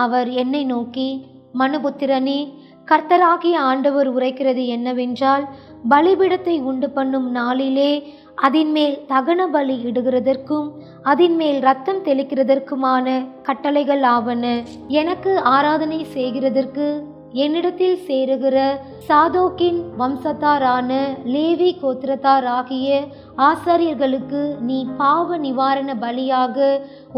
அவர் என்னை நோக்கி, மனுபுத்திரனே, கர்த்தராகிய ஆண்டவர் உரைக்கிறது என்னவென்றால், பலிபீடத்தை உண்டு பண்ணும் நாளிலே அதின்மேல் தகன பலி இடுகிறதற்கும் அதின்மேல் இரத்தம் தெளிக்கிறதற்குமான கட்டளைகள் ஆவன. எனக்கு ஆராதனை செய்கிறதற்கு என்னிடத்தில் சேருகிற சாதோக்கின் வம்சத்தாரான லேவி கோத்திரத்தாராகிய ஆசாரியர்களுக்கு நீ பாவ நிவாரண பலியாக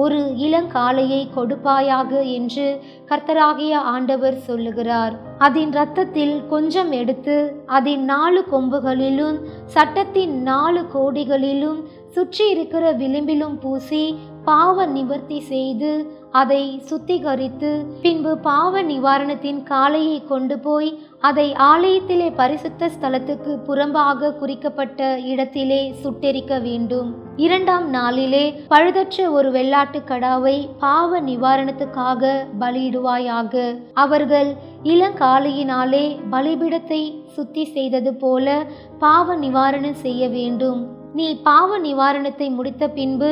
ஒரு இளங்காளையை கொடுப்பாயாக என்று கர்த்தராகிய ஆண்டவர் சொல்லுகிறார். அதன் இரத்தத்தில் கொஞ்சம் எடுத்து அதன் 4 கொம்புகளிலும் சட்டத்தின் 4 கோடிகளிலும் சுற்றி இருக்கிற விளிம்பிலும் பூசி பாவ நிவர்த்தி செய்து அதை சுத்திகரித்து பின்பு பாவ நிவாரணத்தின் காளையை கொண்டு போய் அதை ஆலயத்திலே பரிசுத்த ஸ்தலத்துக்கு புறம்பாக குறிக்கப்பட்ட இடத்திலே சுட்டெரிக்க வேண்டும். 2ஆம் நாளிலே பழுதற்ற ஒரு வெள்ளாட்டு கடாவை பாவ நிவாரணத்துக்காக பலியிடுவாயாக. அவர்கள் இளங்காளையினாலே பலிபீடத்தை சுத்தி செய்தது போல பாவ நிவாரணம் செய்ய வேண்டும். நீ பாவ நிவாரணத்தை முடித்த பின்பு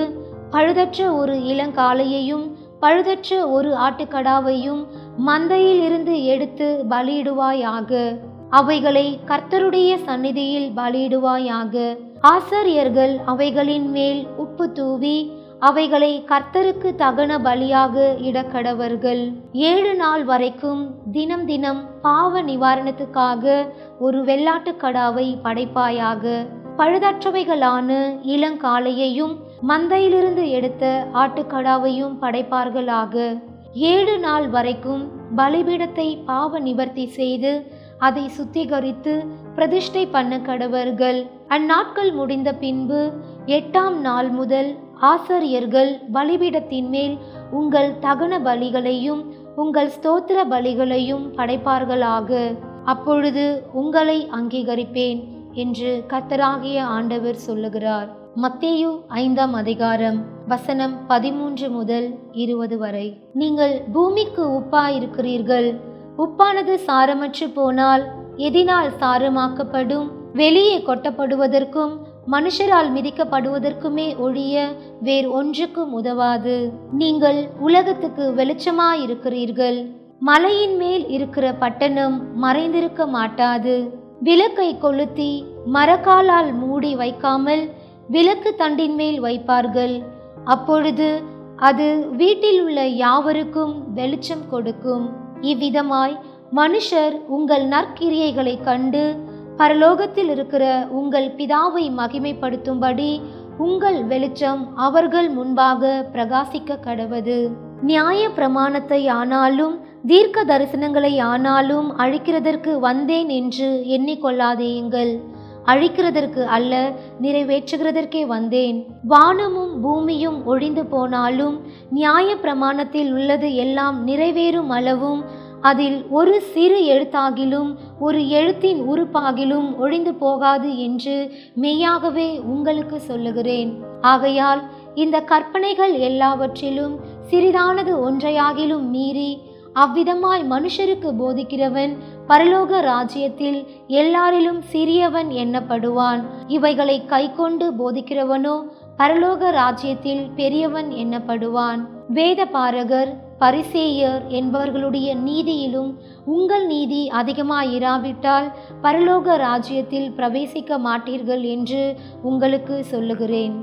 பழுதற்ற ஒரு இளங்காளையையும் பழுதற்ற ஒரு ஆட்டுக்கடாவையும் மந்தையில் இருந்து எடுத்து பலியிடுவாயாக. அவைகளை கர்த்தருடைய சந்நிதியில் பலியிடுவாயாக. ஆசாரியர்கள் அவைகளின் மேல் உப்பு தூவி அவைகளை கர்த்தருக்கு தகன பலியாக இடக்கடவர்கள். 7 நாள் வரைக்கும் தினம் தினம் பாவ நிவாரணத்துக்காக ஒரு வெள்ளாட்டுக்கடாவை படைப்பாயாக. பழுதற்றவைகளான இளங்காளையையும் மந்தையிலிருந்து எடுத்த ஆட்டுக்கடாவையும் படைப்பார்களாக. 7 நாள் வரைக்கும் பலிபீடத்தை பாவ நிவர்த்தி செய்து அதை சுத்திகரித்து பிரதிஷ்டை பண்ண கடவர்கள். அந்நாட்கள் முடிந்த பின்பு 8ஆம் நாள் முதல் ஆசாரியர்கள் பலிபீடத்தின் மேல் உங்கள் தகன பலிகளையும் உங்கள் ஸ்தோத்திர பலிகளையும் படைப்பார்களாக. அப்பொழுது உங்களை அங்கீகரிப்பேன் என்று கர்த்தராகிய ஆண்டவர் சொல்லுகிறார். மத்தேயு 5ஆம் அதிகாரம் வசனம் 13 முதல் 20 வரை. நீங்கள் பூமிக்கு உப்பாயிருக்கிறீர்கள். உப்பானது சாரமற்று போனால் எதினால் சாரமாக்கப்படும்? வெளியே கொட்டப்படுவதற்கும் மனுஷரால் மிதிக்கப்படுவதற்குமே ஒழிய வேறு ஒன்றுக்கும் உதவாது. நீங்கள் உலகத்துக்கு வெளிச்சமாயிருக்கிறீர்கள். மலையின் மேல் இருக்கிற பட்டணம் மறைந்திருக்க மாட்டாது. விளக்கை கொளுத்தி மரக்காலால் மூடி வைக்காமல் விளக்கு தண்டின் மேல் வைப்பார்கள். அப்பொழுது அது வீட்டில் உள்ள யாவருக்கும் வெளிச்சம் கொடுக்கும். இவ்விதமாய் மனுஷர் உங்கள் நற்கிரியைகளை கண்டு பரலோகத்தில் இருக்கிற உங்கள் பிதாவை மகிமைப்படுத்தும்படி உங்கள் வெளிச்சம் அவர்கள் முன்பாக பிரகாசிக்க கடவது. நியாய பிரமாணத்தை ஆனாலும் தீர்க்க தரிசனங்களை ஆனாலும் அழிக்கிறதற்கு வந்தேன் என்று எண்ணிக்கொள்ளாதேயுங்கள். அழிக்கிறதற்கு அல்ல, நிறைவேற்றுகிறதற்கே வந்தேன். வானமும் பூமியும் ஒழிந்து போனாலும் நியாய பிரமாணத்தில் உள்ளது எல்லாம் நிறைவேறும் அளவும் அதில் ஒரு சிறு எழுத்தாகிலும் ஒரு எழுத்தின் உறுப்பாகிலும் ஒழிந்து போகாது என்று மெய்யாகவே உங்களுக்கு சொல்லுகிறேன். ஆகையால் இந்த கற்பனைகள் எல்லாவற்றிலும் சிறிதானது ஒன்றையாகிலும் மீறி அவ்விதமாய் மனுஷருக்கு போதிக்கிறவன் பரலோக ராஜ்யத்தில் எல்லாரிலும் சிறியவன் எண்ணப்படுவான். இவைகளை கைக்கொண்டு போதிக்கிறவனோ பரலோக ராஜ்யத்தில் பெரியவன் எண்ணப்படுவான். வேத பாரகர் பரிசேயர் என்பவர்களுடைய நீதியிலும் உங்கள் நீதி அதிகமாயிராவிட்டால் பரலோக ராஜ்யத்தில் பிரவேசிக்க மாட்டீர்கள் என்று உங்களுக்கு சொல்லுகிறேன்.